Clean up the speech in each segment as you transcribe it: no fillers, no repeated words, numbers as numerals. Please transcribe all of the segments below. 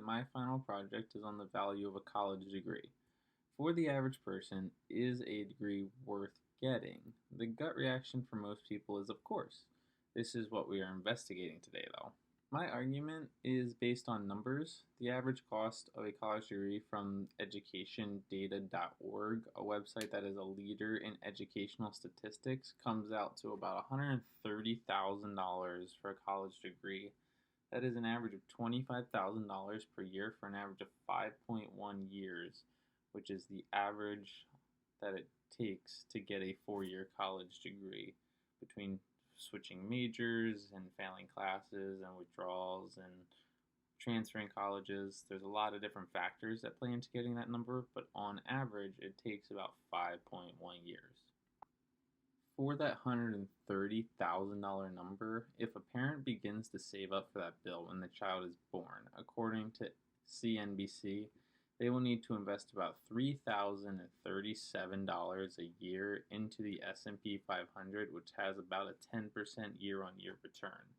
my final project is on the value of a college degree. For the average person, is a degree worth getting? The gut reaction for most people is, of course. This is what we are investigating today, though. My argument is based on numbers. The average cost of a college degree from educationdata.org, a website that is a leader in educational statistics, comes out to about $130,000 for a college degree. That is an average of $25,000 per year for an average of 5.1 years, which is the average that it takes to get a 4-year college degree between switching majors and failing classes and withdrawals and transferring colleges. There's a lot of different factors that play into getting that number, but on average, it takes about 5.1 years. For that $130,000 number, if a parent begins to save up for that bill when the child is born, according to CNBC, they will need to invest about $3,037 a year into the S&P 500, which has about a 10% year-on-year return.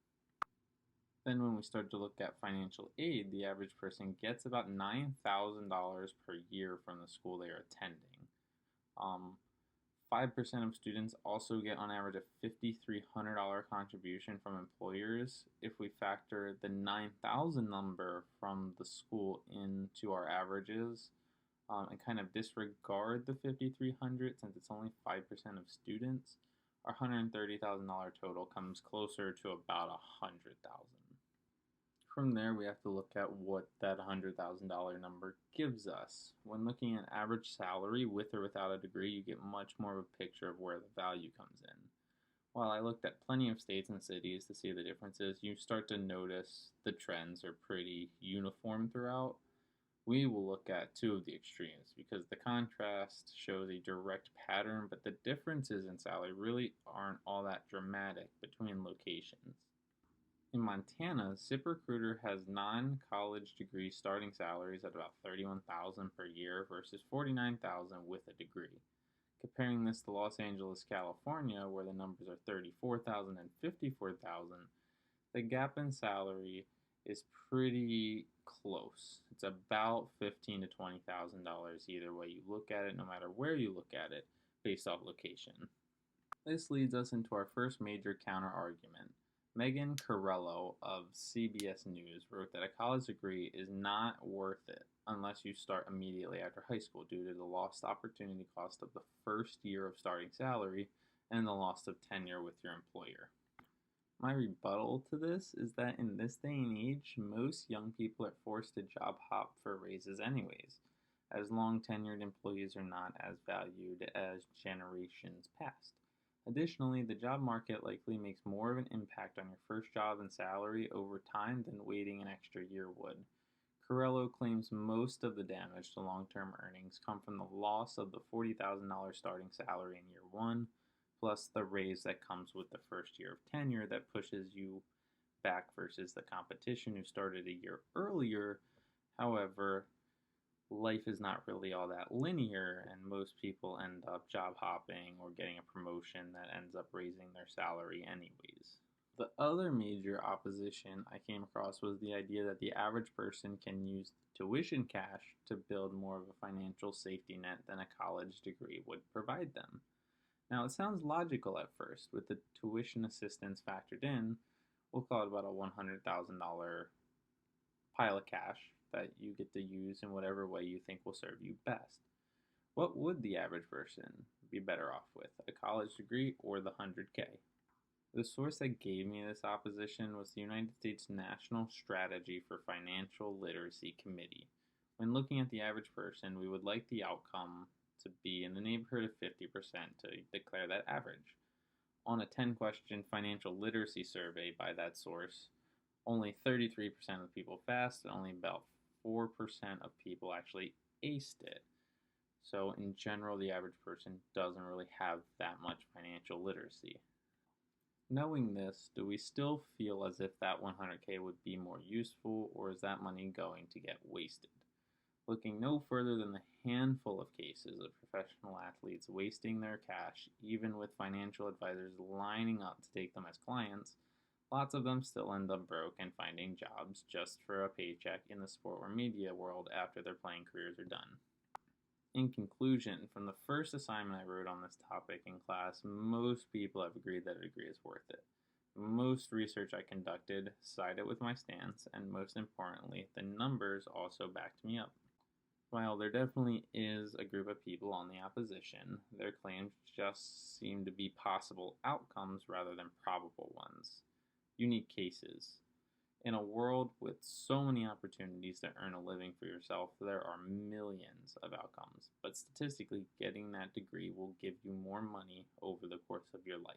Then when we start to look at financial aid, the average person gets about $9,000 per year from the school they are attending. 5% of students also get on average a $5,300 contribution from employers. If we factor the 9,000 number from the school into our averages and kind of disregard the 5,300 since it's only 5% of students, our $130,000 total comes closer to about $100,000. From there, we have to look at what that $100,000 number gives us. When looking at average salary with or without a degree, you get much more of a picture of where the value comes in. While I looked at plenty of states and cities to see the differences, you start to notice the trends are pretty uniform throughout. We will look at two of the extremes because the contrast shows a direct pattern, but the differences in salary really aren't all that dramatic between locations. In Montana, ZipRecruiter has non-college degree starting salaries at about $31,000 per year versus $49,000 with a degree. Comparing this to Los Angeles, California, where the numbers are $34,000 and $54,000, the gap in salary is pretty close. It's about $15,000 to $20,000 either way you look at it, no matter where you look at it, based off location. This leads us into our first major counter argument. Megan Carello of CBS News wrote that a college degree is not worth it unless you start immediately after high school due to the lost opportunity cost of the first year of starting salary and the loss of tenure with your employer. My rebuttal to this is that in this day and age, most young people are forced to job hop for raises anyways, as long tenured employees are not as valued as generations past. Additionally, the job market likely makes more of an impact on your first job and salary over time than waiting an extra year would. Carello claims most of the damage to long-term earnings come from the loss of the $40,000 starting salary in year one, plus the raise that comes with the first year of tenure that pushes you back versus the competition who started a year earlier. However, life is not really all that linear, and most people end up job hopping or getting a promotion that ends up raising their salary anyways. The other major opposition I came across was the idea that the average person can use tuition cash to build more of a financial safety net than a college degree would provide them. Now, it sounds logical at first. With the tuition assistance factored in, we'll call it about a $100,000 pile of cash that you get to use in whatever way you think will serve you best. What would the average person be better off with, a college degree or the 100K? The source that gave me this opposition was the United States National Strategy for Financial Literacy Committee. When looking at the average person, we would like the outcome to be in the neighborhood of 50% to declare that average. On a 10-question financial literacy survey by that source, only 33% of people passed and only about 4% of people actually aced it. So in general, the average person doesn't really have that much financial literacy. Knowing this, do we still feel as if that 100K would be more useful, or is that money going to get wasted? Looking no further than the handful of cases of professional athletes wasting their cash, even with financial advisors lining up to take them as clients, Lots of them still end up broke and finding jobs just for a paycheck in the sport or media world after their playing careers are done. In conclusion, from the first assignment I wrote on this topic in class, most people have agreed that a degree is worth it. Most research I conducted sided with my stance, and most importantly, the numbers also backed me up. While there definitely is a group of people on the opposition, their claims just seem to be possible outcomes rather than probable ones. Unique cases. In a world with so many opportunities to earn a living for yourself, there are millions of outcomes, but statistically, getting that degree will give you more money over the course of your life.